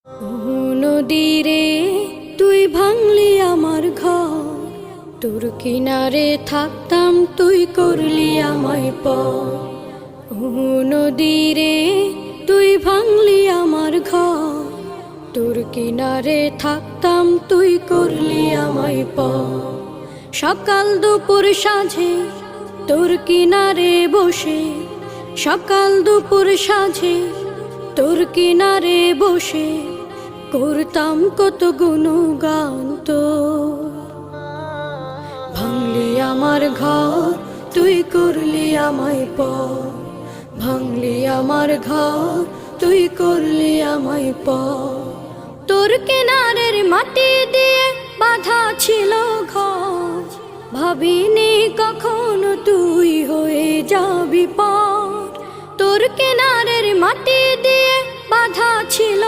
নদীরে তুই ভাঙলি আমার ঘর, তোর কিনারে থাকতাম তুই করলি আমায় পর। নদীরে তুই ভাঙলি আমার ঘর, তোর কিনারে থাকতাম তুই করলি আমায় পর। সকাল দুপুর সাঁঝে তোর কিনারে বসে, সকাল দুপুর সাঁঝে তোর কিনারে বসে করতাম কত গুণগান তোর। ভাঙলি আমার ঘর তুই করলি আমায় পর, ভাঙলি আমার ঘর তুই করলি আমায় পর। তোর কিনারের মাটি দিয়ে বাঁধা ছিল ঘর, ভাবিনি কখনো তুই হয়ে যাবি পার। তোর কিনারের মাটি দিয়ে বাঁধা ছিল